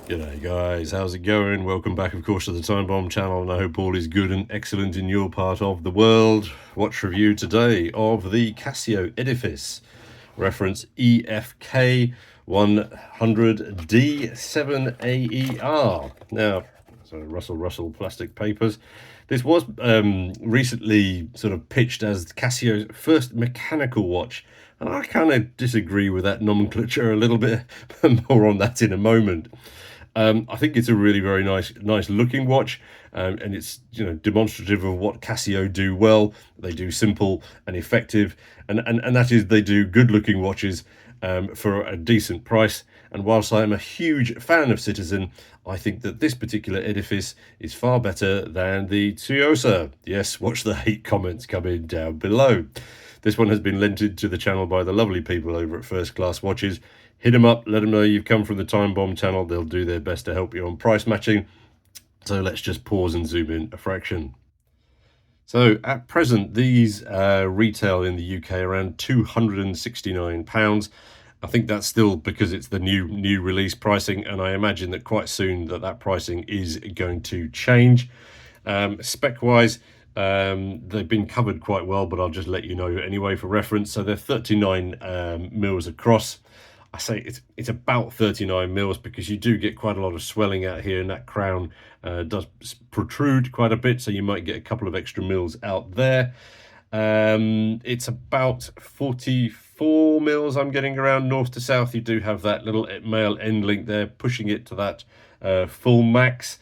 G'day guys, how's it going? Welcome back of course to the Time Bomb channel, and I hope all is good and excellent in your part of the world. Watch review today of the Casio Edifice, reference EFK 100D7AER. Now, so Russell plastic papers. This was recently sort of pitched as Casio's first mechanical watch, and I kind of disagree with that nomenclature a little bit. More on that in a moment. I think it's a really very nice looking watch, and it's demonstrative of what Casio do well. They do simple and effective, and that is they do good looking watches for a decent price. And whilst I am a huge fan of Citizen, I think that this particular edifice is far better than the Tsuyosa. Yes, watch the hate comments coming down below. This one has been lent to the channel by the lovely people over at First Class Watches. Hit them up, let them know you've come from the Time Bomb channel. They'll do their best to help you on price matching. So let's just pause and zoom in a fraction. So at present, these retail in the UK around £269. I think that's still because it's the new release pricing, and I imagine that quite soon that pricing is going to change. Spec-wise, they've been covered quite well, but I'll just let you know anyway for reference. So they're 39 mils across. I say it's about 39 mils because you do get quite a lot of swelling out here, and that crown does protrude quite a bit, so you might get a couple of extra mils out there. It's about 44 mils I'm getting around north to south. You do have that little male end link there pushing it to that full max.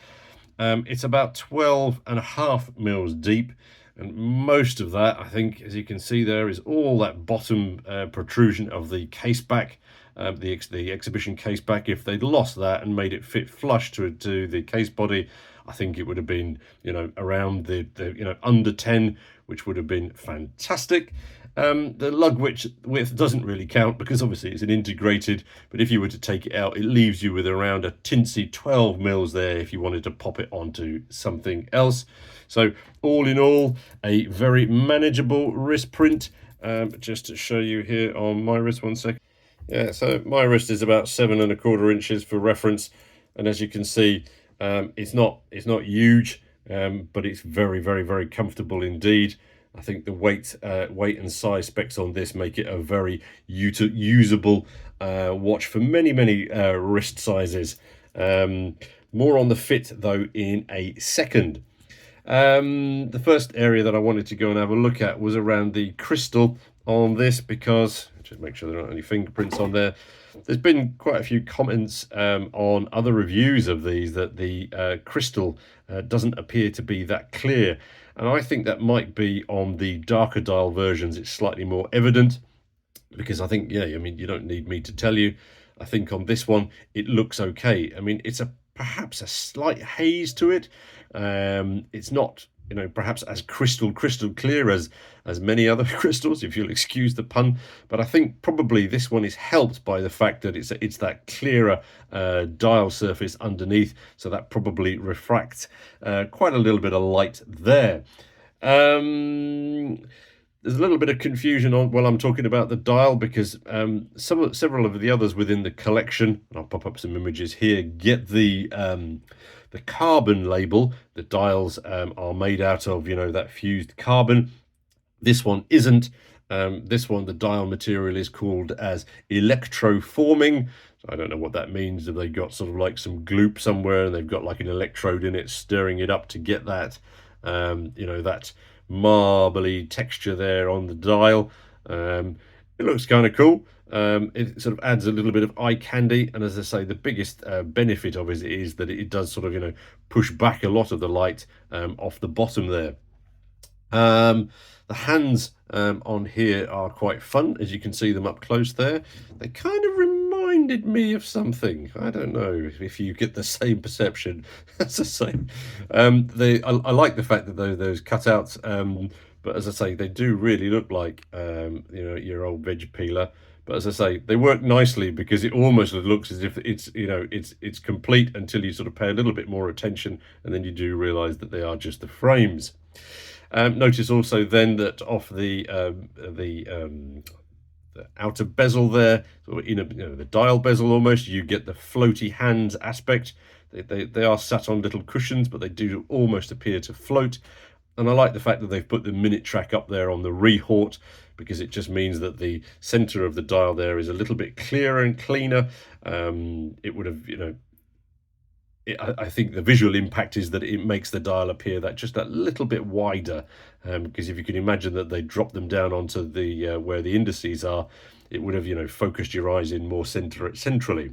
It's about 12.5 mils deep, and most of that, I think, as you can see there, is all that bottom protrusion of the case back, the exhibition case back. If they'd lost that and made it fit flush to the case body, I think it would have been around the under 10, which would have been fantastic. The lug width doesn't really count because obviously it's an integrated, but if you were to take it out, it leaves you with around a tinsy 12 mils there if you wanted to pop it onto something else. So all in all, a very manageable wrist print. Just to show you here on my wrist, 1 second. Yeah, so my wrist is about 7¼ inches for reference, and as you can see, it's not huge, but it's very comfortable indeed. I think the weight and size specs on this make it a very usable watch for many wrist sizes. More on the fit though in a second. The first area that I wanted to go and have a look at was around the crystal on this, because just make sure there aren't any fingerprints on there. There's been quite a few comments on other reviews of these that the crystal doesn't appear to be that clear, and I think that might be on the darker dial versions it's slightly more evident, because I think, yeah, I mean, you don't need me to tell you, I think on this one it looks okay. I mean, it's perhaps a slight haze to it. It's not perhaps as crystal clear as many other crystals, if you'll excuse the pun, but I think probably this one is helped by the fact that it's that clearer dial surface underneath, so that probably refracts quite a little bit of light there. There's a little bit of confusion on while I'm talking about the dial, because several of the others within the collection, and I'll pop up some images here, get the carbon label. The dials are made out of that fused carbon. This one isn't. This one, the dial material is called as electroforming. So I don't know what that means. Have they got sort of like some gloop somewhere and they've got like an electrode in it stirring it up to get that that marbly texture there on the dial? It looks kind of cool. It sort of adds a little bit of eye candy, and as I say, the biggest benefit of it is that it does sort of push back a lot of the light off the bottom there. The hands on here are quite fun, as you can see them up close there. They kind of reminded me of something. I don't know if you get the same perception. That's the same. I like the fact that those cutouts, but as I say, they do really look like your old veg peeler. But as I say, they work nicely because it almost looks as if it's complete until you sort of pay a little bit more attention, and then you do realize that they are just the frames. Notice also then that off the outer bezel there, sort of the dial bezel almost. You get the floaty hands aspect. They are sat on little cushions, but they do almost appear to float. And I like the fact that they've put the minute track up there on the Rehort, because it just means that the center of the dial there is a little bit clearer and cleaner. It would have, I think the visual impact is that it makes the dial appear that just that little bit wider, because if you can imagine that they drop them down onto the where the indices are, it would have focused your eyes in more centrally.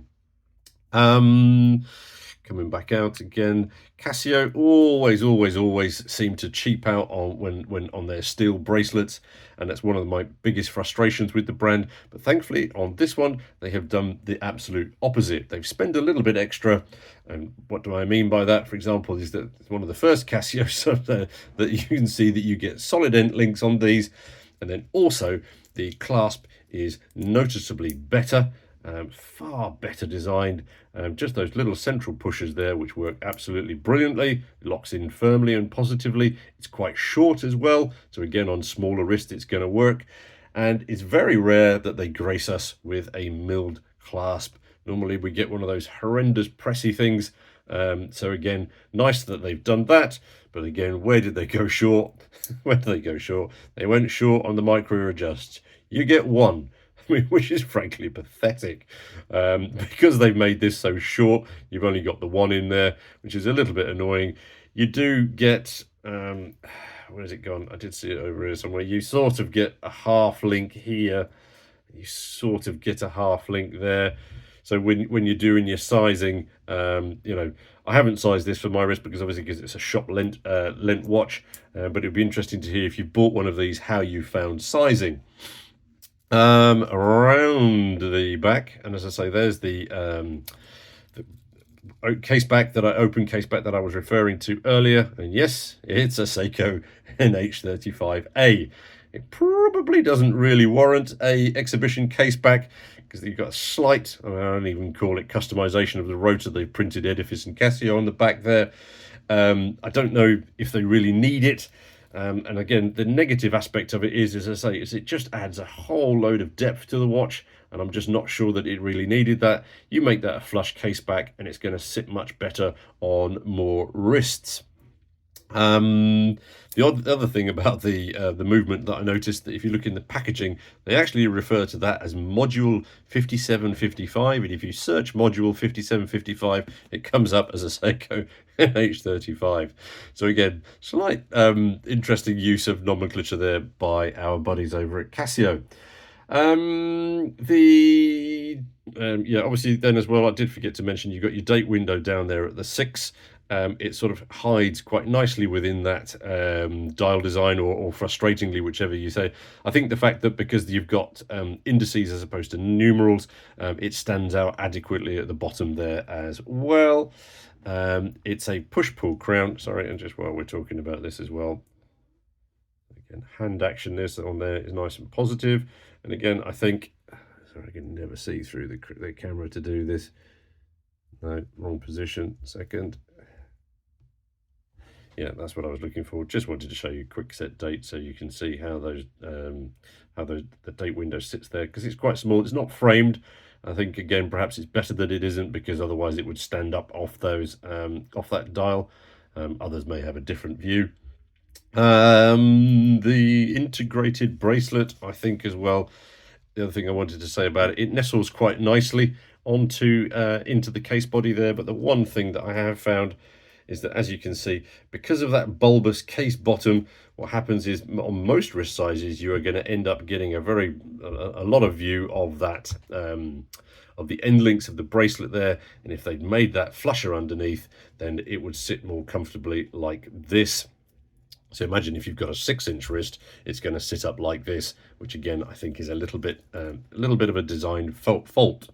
Coming back out again, Casio always seem to cheap out on when on their steel bracelets, and that's one of my biggest frustrations with the brand. But thankfully on this one they have done the absolute opposite. They've spent a little bit extra, and what do I mean by that? For example, is that it's one of the first Casios that you can see that you get solid end links on these, and then also the clasp is noticeably better. Far better designed. Just those little central pushers there, which work absolutely brilliantly. It locks in firmly and positively. It's quite short as well, so again on smaller wrists it's going to work. And it's very rare that they grace us with a milled clasp. Normally we get one of those horrendous pressy things. So again, nice that they've done that. But again, where did they go short? Where did they go short? They went short on the micro adjusts. You get one. Which is frankly pathetic, because they've made this so short. You've only got the one in there, which is a little bit annoying. You do get where has it gone? I did see it over here somewhere. You sort of get a half link here, you sort of get a half link there. So when you're doing your sizing, I haven't sized this for my wrist because it's a shop lent watch, but it'd be interesting to hear if you bought one of these how you found sizing. Around the back, and as I say, there's the case back that I was referring to earlier, and yes, it's a Seiko NH35A. It probably doesn't really warrant a exhibition case back because you've got a slight, I don't even call it customization of the rotor. They've printed Edifice and Casio on the back there. I don't know if they really need it. And again, the negative aspect of it is, as I say, it just adds a whole load of depth to the watch, and I'm just not sure that it really needed that. You make that a flush case back, and it's going to sit much better on more wrists. The other thing about the movement that I noticed, that if you look in the packaging, they actually refer to that as module 5755, and if you search module 5755, it comes up as a Seiko NH35. So again, slight interesting use of nomenclature there by our buddies over at Casio. Obviously then as well, I did forget to mention, you've got your date window down there at the 6. It sort of hides quite nicely within that dial design, or frustratingly, whichever you say. I think the fact that because you've got indices as opposed to numerals, it stands out adequately at the bottom there as well. It's a push-pull crown. Sorry, and just while we're talking about this as well, again, hand action this on there is nice and positive. And again, I think, sorry, I can never see through the camera to do this. No, wrong position. Second. Yeah, that's what I was looking for. Just wanted to show you quick set date so you can see how the date window sits there, because it's quite small. It's not framed. I think again perhaps it's better that it isn't, because otherwise it would stand up off those off that dial. Others may have a different view. The integrated bracelet, I think as well. The other thing I wanted to say about it, it nestles quite nicely onto into the case body there. But the one thing that I have found is that, as you can see, because of that bulbous case bottom, what happens is on most wrist sizes you are going to end up getting a lot of view of that of the end links of the bracelet there. And if they'd made that flusher underneath, then it would sit more comfortably like this. So imagine if you've got a 6-inch wrist, it's going to sit up like this, which again I think is a little bit of a design fault.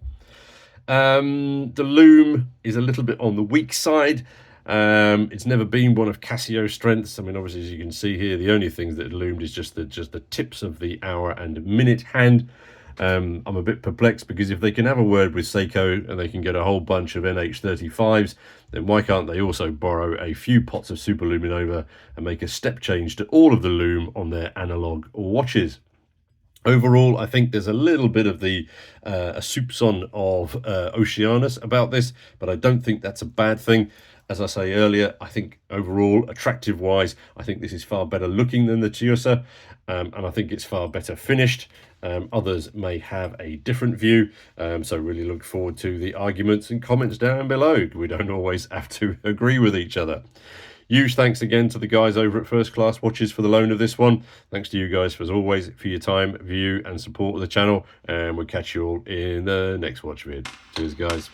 The loom is a little bit on the weak side. It's never been one of Casio's strengths. I mean, obviously, as you can see here, the only things that are loomed is just the tips of the hour and minute hand. I'm a bit perplexed, because if they can have a word with Seiko and they can get a whole bunch of NH35s, then why can't they also borrow a few pots of Superluminova and make a step change to all of the loom on their analog watches? Overall, I think there's a little bit of the a soupçon of Oceanus about this, but I don't think that's a bad thing. As I say earlier, I think overall, attractive-wise, I think this is far better looking than the Chiusa, and I think it's far better finished. Others may have a different view, so really look forward to the arguments and comments down below. We don't always have to agree with each other. Huge thanks again to the guys over at First Class Watches for the loan of this one. Thanks to you guys, as always, for your time, view, and support of the channel. And we'll catch you all in the next watch vid. Cheers, guys.